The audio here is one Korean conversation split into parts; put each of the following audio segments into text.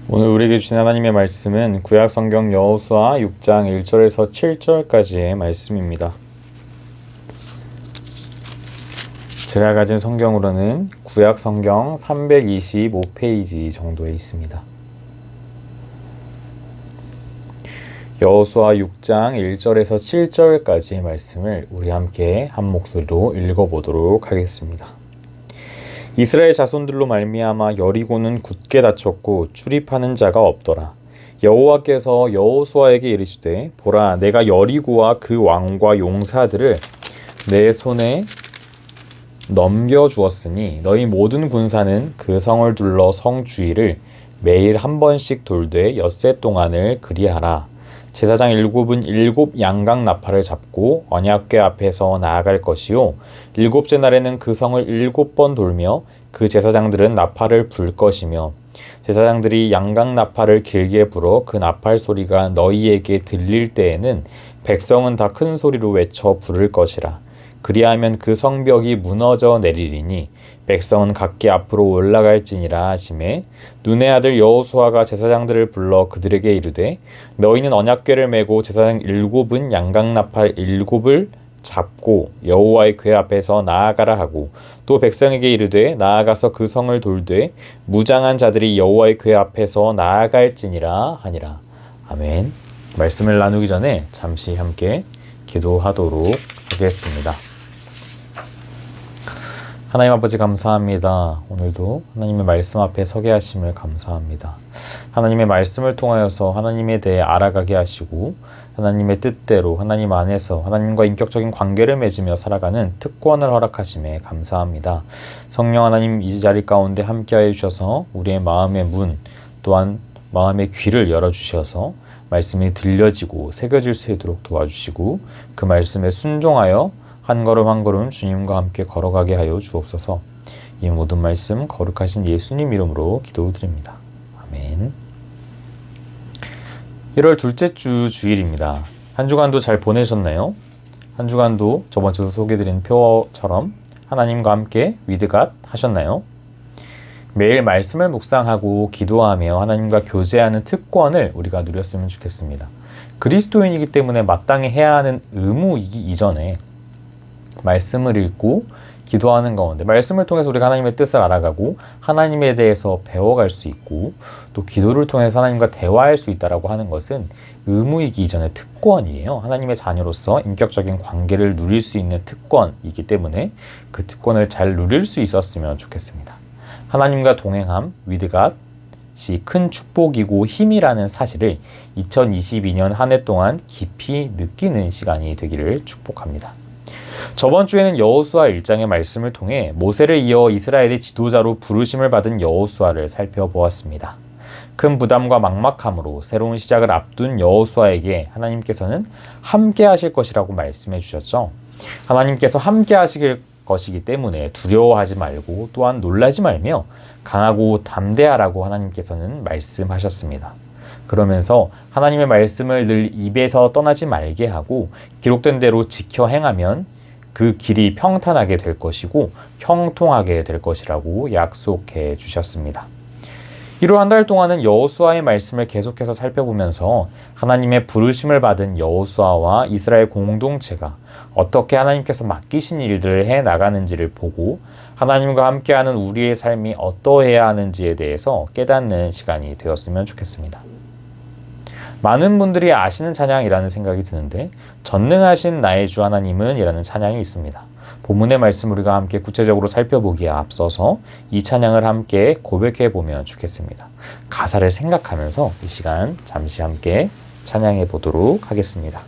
오늘 우리에게 주신 하나님의 말씀은 구약성경 여호수아 6장 1절에서 7절까지의 말씀입니다. 제가 가진 성경으로는 구약성경 325페이지 정도에 있습니다. 여호수아 6장 1절에서 7절까지의 말씀을 우리 함께 한 목소리로 읽어보도록 하겠습니다. 이스라엘 자손들로 말미암아 여리고는 굳게 닫혔고 출입하는 자가 없더라. 여호와께서 여호수아에게 이르시되 보라, 내가 여리고와 그 왕과 용사들을 내 손에 넘겨주었으니 너희 모든 군사는 그 성을 둘러 성 주위를 매일 한 번씩 돌되 엿새 동안을 그리하라. 제사장 7은 7 양각 나팔을 잡고 언약궤 앞에서 나아갈 것이요 7째 날에는 그 성을 7번 돌며 그 제사장들은 나팔을 불 것이며 제사장들이 양각 나팔을 길게 불어 그 나팔 소리가 너희에게 들릴 때에는 백성은 다 큰 소리로 외쳐 부를 것이라. 그리하면 그 성벽이 무너져 내리리니 백성은 각기 앞으로 올라갈지니라 하시매 눈의 아들 여호수아가 제사장들을 불러 그들에게 이르되 너희는 언약궤를 메고 제사장 7은 양각 나팔 7을 잡고 여호와의 궤 앞에서 나아가라 하고 또 백성에게 이르되 나아가서 그 성을 돌되 무장한 자들이 여호와의 궤 앞에서 나아갈지니라 하니라. 아멘. 말씀을 나누기 전에 잠시 함께 기도하도록 하겠습니다. 하나님 아버지 감사합니다. 오늘도 하나님의 말씀 앞에 서게 하심을 감사합니다. 하나님의 말씀을 통하여서 하나님에 대해 알아가게 하시고 하나님의 뜻대로 하나님 안에서 하나님과 인격적인 관계를 맺으며 살아가는 특권을 허락하심에 감사합니다. 성령 하나님, 이 자리 가운데 함께하여 주셔서 우리의 마음의 문 또한 마음의 귀를 열어주셔서 말씀이 들려지고 새겨질 수 있도록 도와주시고 그 말씀에 순종하여 한 걸음 한 걸음 주님과 함께 걸어가게 하여 주옵소서. 이 모든 말씀 거룩하신 예수님 이름으로 기도드립니다. 아멘. 1월 둘째 주 주일입니다. 한 주간도 잘 보내셨나요? 한 주간도 저번 주 소개드린 표처럼 하나님과 함께 with God 하셨나요? 매일 말씀을 묵상하고 기도하며 하나님과 교제하는 특권을 우리가 누렸으면 좋겠습니다. 그리스도인이기 때문에 마땅히 해야 하는 의무이기 이전에 말씀을 읽고 기도하는 가운데 말씀을 통해서 우리가 하나님의 뜻을 알아가고 하나님에 대해서 배워갈 수 있고 또 기도를 통해서 하나님과 대화할 수 있다라고 하는 것은 의무이기 이전의 특권이에요. 하나님의 자녀로서 인격적인 관계를 누릴 수 있는 특권이기 때문에 그 특권을 잘 누릴 수 있었으면 좋겠습니다. 하나님과 동행함, with God이 큰 축복이고 힘이라는 사실을 2022년 한 해 동안 깊이 느끼는 시간이 되기를 축복합니다. 저번 주에는 여호수아 1장의 말씀을 통해 모세를 이어 이스라엘의 지도자로 부르심을 받은 여호수아를 살펴보았습니다. 큰 부담과 막막함으로 새로운 시작을 앞둔 여호수아에게 하나님께서는 함께 하실 것이라고 말씀해 주셨죠. 하나님께서 함께 하실 것이기 때문에 두려워하지 말고 또한 놀라지 말며 강하고 담대하라고 하나님께서는 말씀하셨습니다. 그러면서 하나님의 말씀을 늘 입에서 떠나지 말게 하고 기록된 대로 지켜 행하면 그 길이 평탄하게 될 것이고 형통하게 될 것이라고 약속해 주셨습니다. 1월 한 달 동안은 여호수아의 말씀을 계속해서 살펴보면서 하나님의 부르심을 받은 여호수아와 이스라엘 공동체가 어떻게 하나님께서 맡기신 일들을 해 나가는지를 보고 하나님과 함께하는 우리의 삶이 어떠해야 하는지에 대해서 깨닫는 시간이 되었으면 좋겠습니다. 많은 분들이 아시는 찬양이라는 생각이 드는데 전능하신 나의 주 하나님은 이라는 찬양이 있습니다. 본문의 말씀 우리가 함께 구체적으로 살펴보기에 앞서서 이 찬양을 함께 고백해 보면 좋겠습니다. 가사를 생각하면서 이 시간 잠시 함께 찬양해 보도록 하겠습니다.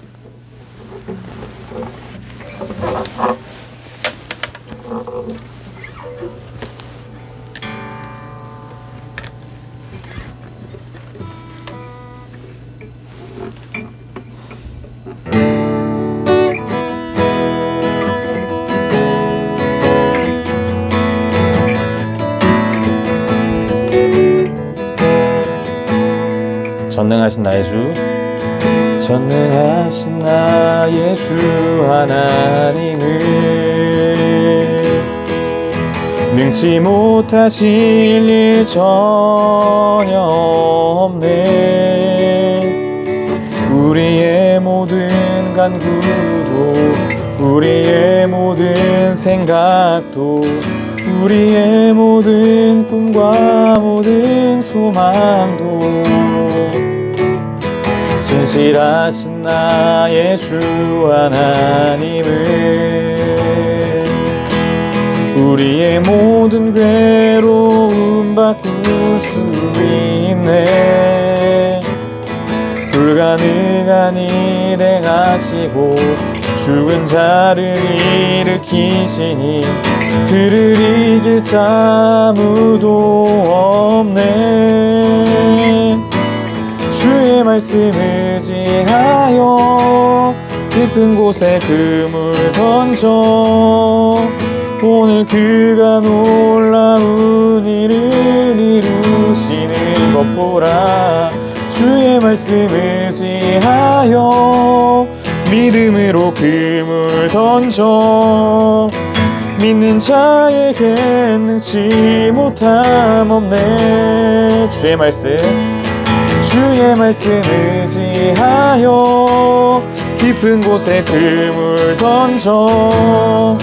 전능하신 나의 주, 전능하신 나의 주 하나님은 능치 못하실 일 전혀 우리의 모든 생각도 우리의 모든 꿈과 모든 소망도 진실하신 나의 주 하나님을 우리의 모든 괴로움 바꿀 수 있네. 불가능한 일 행하시고 죽은 자를 일으키시니 그를 이길 자 아무도 없네. 주의 말씀 의지하여 깊은 곳에 그물 던져 오늘 그가 놀라운 일을 이루시는 것 보라. 주의 말씀 의지하여 믿음으로 그물 던져 믿는 자에겐 능치 못함 없네. 주의 말씀 의지하여 깊은 곳에 그물 던져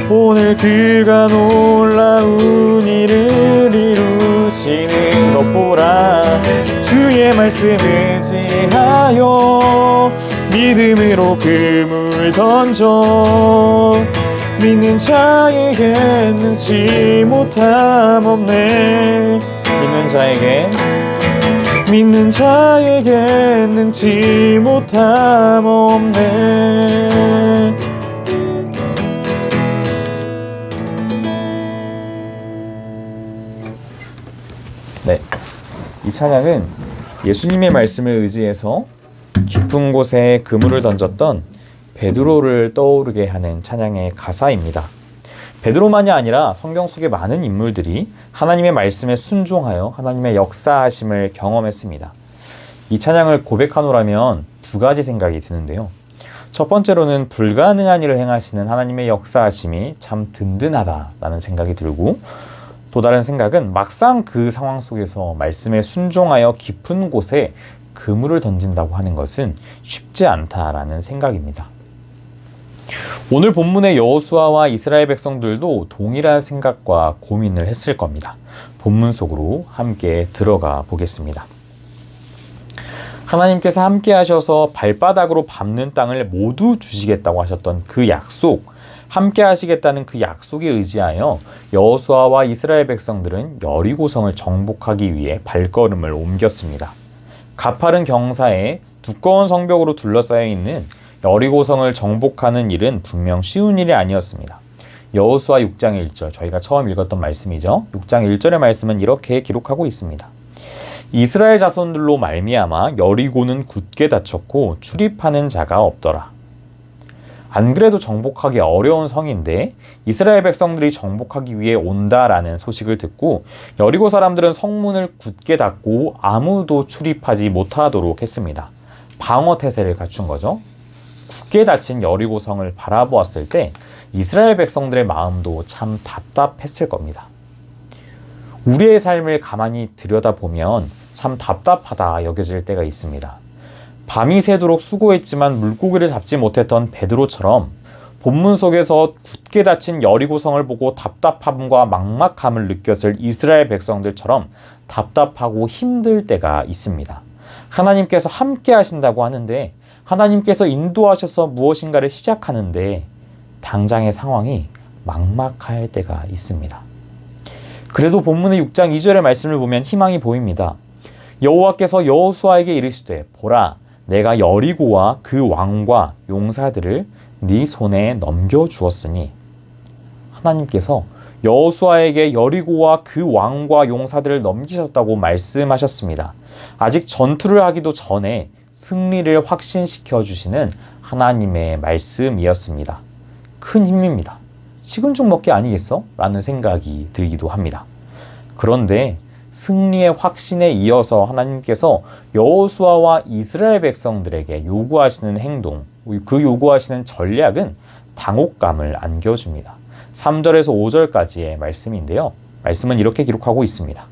오늘 그가 놀라운 일을 이루시는 것 보라. 주의 말씀 의지하여 믿음으로 그물 던져 믿는 자에겐 능치 못함 없네. 믿는 자에겐 능치 못함 없네. 네, 이 찬양은 예수님의 말씀을 의지해서 깊은 곳에 그물을 던졌던 베드로를 떠오르게 하는 찬양의 가사입니다. 베드로만이 아니라 성경 속의 많은 인물들이 하나님의 말씀에 순종하여 하나님의 역사하심을 경험했습니다. 이 찬양을 고백하노라면 두 가지 생각이 드는데요. 첫 번째로는 불가능한 일을 행하시는 하나님의 역사하심이 참 든든하다라는 생각이 들고, 또 다른 생각은 막상 그 상황 속에서 말씀에 순종하여 깊은 곳에 그물을 던진다고 하는 것은 쉽지 않다라는 생각입니다. 오늘 본문의 여호수아와 이스라엘 백성들도 동일한 생각과 고민을 했을 겁니다. 본문 속으로 함께 들어가 보겠습니다. 하나님께서 함께 하셔서 발바닥으로 밟는 땅을 모두 주시겠다고 하셨던 그 약속, 함께 하시겠다는 그 약속에 의지하여 여호수아와 이스라엘 백성들은 여리고성을 정복하기 위해 발걸음을 옮겼습니다. 가파른 경사에 두꺼운 성벽으로 둘러싸여 있는 여리고성을 정복하는 일은 분명 쉬운 일이 아니었습니다. 여호수아 6장 1절, 저희가 처음 읽었던 말씀이죠. 6장 1절의 말씀은 이렇게 기록하고 있습니다. 이스라엘 자손들로 말미암아 여리고는 굳게 닫혔고 출입하는 자가 없더라. 안 그래도 정복하기 어려운 성인데 이스라엘 백성들이 정복하기 위해 온다라는 소식을 듣고 여리고 사람들은 성문을 굳게 닫고 아무도 출입하지 못하도록 했습니다. 방어 태세를 갖춘 거죠. 굳게 닫힌 여리고성을 바라보았을 때 이스라엘 백성들의 마음도 참 답답했을 겁니다. 우리의 삶을 가만히 들여다보면 참 답답하다 여겨질 때가 있습니다. 밤이 새도록 수고했지만 물고기를 잡지 못했던 베드로처럼 본문 속에서 굳게 닫힌 여리고성을 보고 답답함과 막막함을 느꼈을 이스라엘 백성들처럼 답답하고 힘들 때가 있습니다. 하나님께서 함께 하신다고 하는데, 하나님께서 인도하셔서 무엇인가를 시작하는데 당장의 상황이 막막할 때가 있습니다. 그래도 본문의 6장 2절의 말씀을 보면 희망이 보입니다. 여호와께서 여호수아에게 이르시되 보라, 내가 여리고와 그 왕과 용사들을 네 손에 넘겨주었으니, 하나님께서 여호수아에게 여리고와 그 왕과 용사들을 넘기셨다고 말씀하셨습니다. 아직 전투를 하기도 전에 승리를 확신시켜 주시는 하나님의 말씀이었습니다. 큰 힘입니다. 식은 죽 먹기 아니겠어? 라는 생각이 들기도 합니다. 그런데 승리의 확신에 이어서 하나님께서 여호수아와 이스라엘 백성들에게 요구하시는 행동, 그 요구하시는 전략은 당혹감을 안겨줍니다. 3절에서 5절까지의 말씀인데요. 말씀은 이렇게 기록하고 있습니다.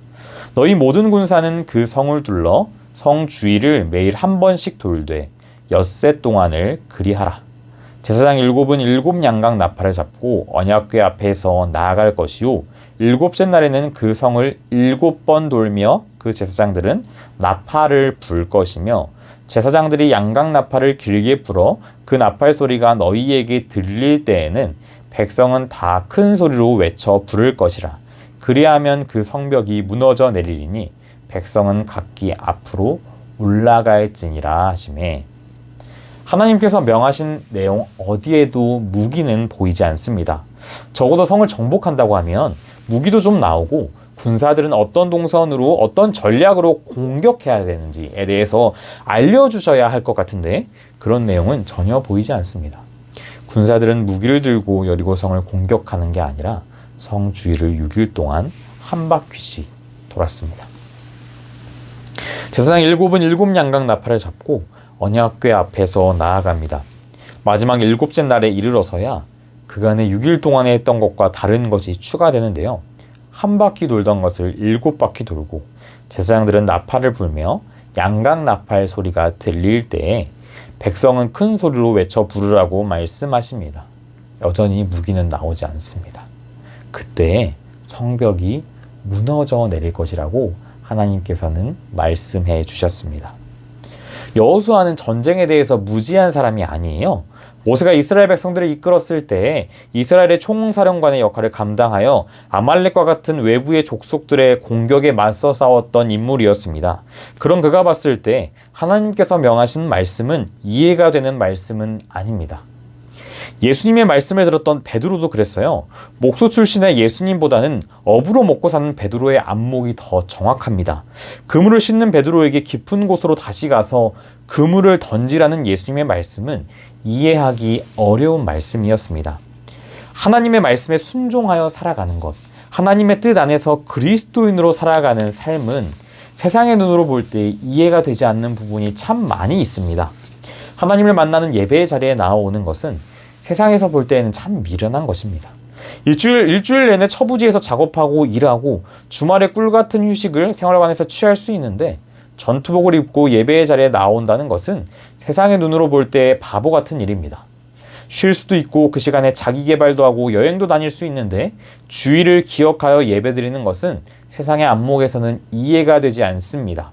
너희 모든 군사는 그 성을 둘러 성 주위를 매일 한 번씩 돌되 엿새 동안을 그리하라. 제사장 7은 7양각 나팔을 잡고 언약궤 앞에서 나아갈 것이요 7째 날에는 그 성을 7번 돌며 그 제사장들은 나팔을 불 것이며 제사장들이 양각 나팔을 길게 불어 그 나팔 소리가 너희에게 들릴 때에는 백성은 다 큰 소리로 외쳐 부를 것이라. 그리하면 그 성벽이 무너져 내리리니 백성은 각기 앞으로 올라갈지니라 하시매. 하나님께서 명하신 내용 어디에도 무기는 보이지 않습니다. 적어도 성을 정복한다고 하면 무기도 좀 나오고 군사들은 어떤 동선으로 어떤 전략으로 공격해야 되는지에 대해서 알려주셔야 할 것 같은데 그런 내용은 전혀 보이지 않습니다. 군사들은 무기를 들고 여리고성을 공격하는 게 아니라 성 주위를 6일 동안 한 바퀴씩 돌았습니다. 제사장 7은 7양각 나팔을 잡고 언약궤 앞에서 나아갑니다. 마지막 7째 날에 이르러서야 그간의 6일 동안에 했던 것과 다른 것이 추가되는데요. 한 바퀴 돌던 것을 7바퀴 돌고 제사장들은 나팔을 불며 양각 나팔 소리가 들릴 때에 백성은 큰 소리로 외쳐 부르라고 말씀하십니다. 여전히 무기는 나오지 않습니다. 그때 성벽이 무너져 내릴 것이라고 하나님께서는 말씀해 주셨습니다. 여호수아는 전쟁에 대해서 무지한 사람이 아니에요. 모세가 이스라엘 백성들을 이끌었을 때 이스라엘의 총사령관의 역할을 감당하여 아말렉과 같은 외부의 족속들의 공격에 맞서 싸웠던 인물이었습니다. 그런 그가 봤을 때 하나님께서 명하신 말씀은 이해가 되는 말씀은 아닙니다. 예수님의 말씀을 들었던 베드로도 그랬어요. 목소 출신의 예수님보다는 업으로 먹고 사는 베드로의 안목이 더 정확합니다. 그물을 씻는 베드로에게 깊은 곳으로 다시 가서 그물을 던지라는 예수님의 말씀은 이해하기 어려운 말씀이었습니다. 하나님의 말씀에 순종하여 살아가는 것, 하나님의 뜻 안에서 그리스도인으로 살아가는 삶은 세상의 눈으로 볼 때 이해가 되지 않는 부분이 참 많이 있습니다. 하나님을 만나는 예배의 자리에 나아오는 것은 세상에서 볼 때에는 참 미련한 것입니다. 일주일 내내 처부지에서 작업하고 일하고 주말에 꿀 같은 휴식을 생활관에서 취할 수 있는데 전투복을 입고 예배의 자리에 나온다는 것은 세상의 눈으로 볼 때 바보 같은 일입니다. 쉴 수도 있고 그 시간에 자기 개발도 하고 여행도 다닐 수 있는데 주일을 기억하여 예배드리는 것은 세상의 안목에서는 이해가 되지 않습니다.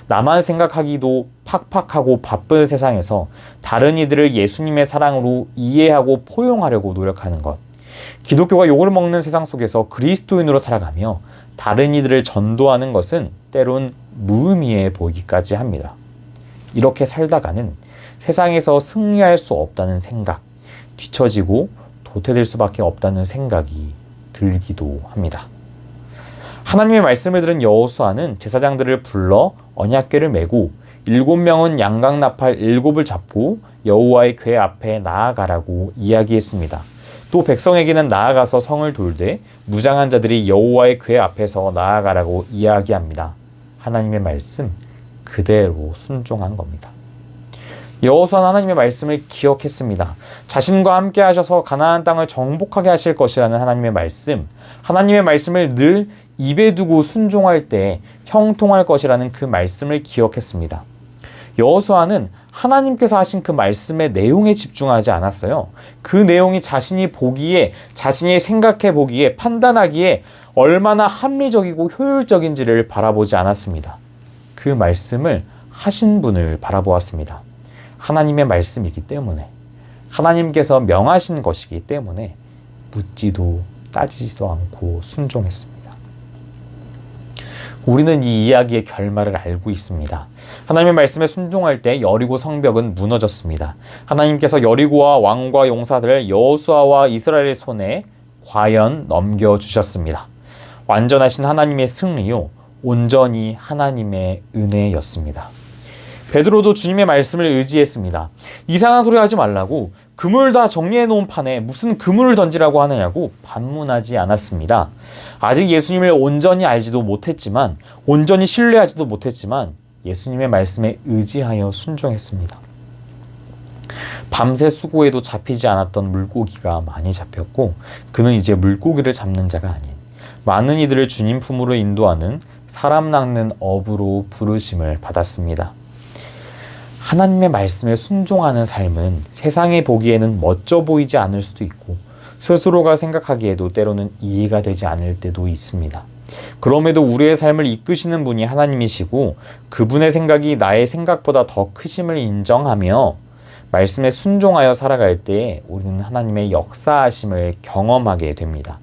나만 생각하기도 팍팍하고 바쁜 세상에서 다른 이들을 예수님의 사랑으로 이해하고 포용하려고 노력하는 것. 기독교가 욕을 먹는 세상 속에서 그리스도인으로 살아가며 다른 이들을 전도하는 것은 때론 무의미해 보이기까지 합니다. 이렇게 살다가는 세상에서 승리할 수 없다는 생각, 뒤처지고 도태될 수밖에 없다는 생각이 들기도 합니다. 하나님의 말씀을 들은 여호수아는 제사장들을 불러 언약궤를 메고 7명은 양각 나팔 7을 잡고 여호와의 궤 앞에 나아가라고 이야기했습니다. 또 백성에게는 나아가서 성을 돌되 무장한 자들이 여호와의 궤 앞에서 나아가라고 이야기합니다. 하나님의 말씀 그대로 순종한 겁니다. 여호수아는 하나님의 말씀을 기억했습니다. 자신과 함께 하셔서 가나안 땅을 정복하게 하실 것이라는 하나님의 말씀, 하나님의 말씀을 늘 입에 두고 순종할 때 형통할 것이라는 그 말씀을 기억했습니다. 여호수아는 하나님께서 하신 그 말씀의 내용에 집중하지 않았어요. 그 내용이 자신이 보기에, 자신이 생각해 보기에, 판단하기에 얼마나 합리적이고 효율적인지를 바라보지 않았습니다. 그 말씀을 하신 분을 바라보았습니다. 하나님의 말씀이기 때문에, 하나님께서 명하신 것이기 때문에 묻지도 따지지도 않고 순종했습니다. 우리는 이 이야기의 결말을 알고 있습니다. 하나님의 말씀에 순종할 때 여리고 성벽은 무너졌습니다. 하나님께서 여리고와 왕과 용사들을 여호수아와 이스라엘의 손에 과연 넘겨주셨습니다. 완전하신 하나님의 승리요, 온전히 하나님의 은혜였습니다. 베드로도 주님의 말씀을 의지했습니다. 이상한 소리 하지 말라고, 그물 다 정리해 놓은 판에 무슨 그물을 던지라고 하느냐고 반문하지 않았습니다. 아직 예수님을 온전히 알지도 못했지만, 온전히 신뢰하지도 못했지만 예수님의 말씀에 의지하여 순종했습니다. 밤새 수고해도 잡히지 않았던 물고기가 많이 잡혔고, 그는 이제 물고기를 잡는 자가 아닌 많은 이들을 주님 품으로 인도하는 사람 낚는 어부로 부르심을 받았습니다. 하나님의 말씀에 순종하는 삶은 세상에 보기에는 멋져 보이지 않을 수도 있고 스스로가 생각하기에도 때로는 이해가 되지 않을 때도 있습니다. 그럼에도 우리의 삶을 이끄시는 분이 하나님이시고 그분의 생각이 나의 생각보다 더 크심을 인정하며 말씀에 순종하여 살아갈 때 우리는 하나님의 역사하심을 경험하게 됩니다.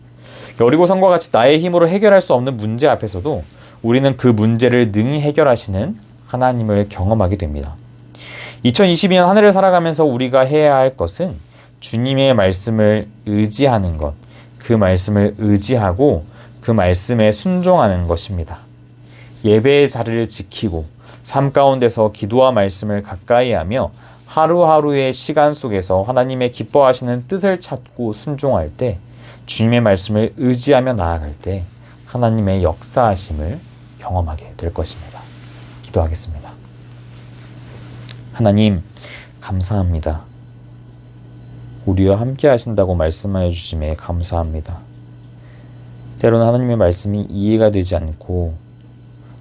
여리고성과 같이 나의 힘으로 해결할 수 없는 문제 앞에서도 우리는 그 문제를 능히 해결하시는 하나님을 경험하게 됩니다. 2022년 한 해를 살아가면서 우리가 해야 할 것은 주님의 말씀을 의지하는 것, 그 말씀을 의지하고 그 말씀에 순종하는 것입니다. 예배의 자리를 지키고 삶 가운데서 기도와 말씀을 가까이 하며 하루하루의 시간 속에서 하나님의 기뻐하시는 뜻을 찾고 순종할 때 주님의 말씀을 의지하며 나아갈 때 하나님의 역사하심을 경험하게 될 것입니다. 기도하겠습니다. 하나님, 감사합니다. 우리와 함께 하신다고 말씀하여 주심에 감사합니다. 때로는 하나님의 말씀이 이해가 되지 않고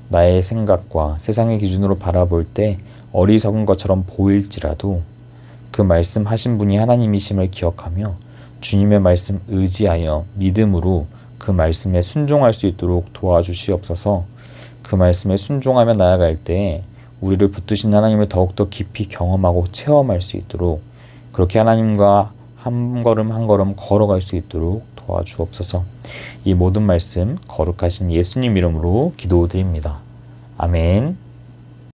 나의 생각과 세상의 기준으로 바라볼 때 어리석은 것처럼 보일지라도 그 말씀하신 분이 하나님이심을 기억하며 주님의 말씀 의지하여 믿음으로 그 말씀에 순종할 수 있도록 도와주시옵소서. 그 말씀에 순종하며 나아갈 때 우리를 붙드신 하나님을 더욱더 깊이 경험하고 체험할 수 있도록 그렇게 하나님과 한 걸음 한 걸음 걸어갈 수 있도록 도와주옵소서. 이 모든 말씀 거룩하신 예수님 이름으로 기도드립니다. 아멘.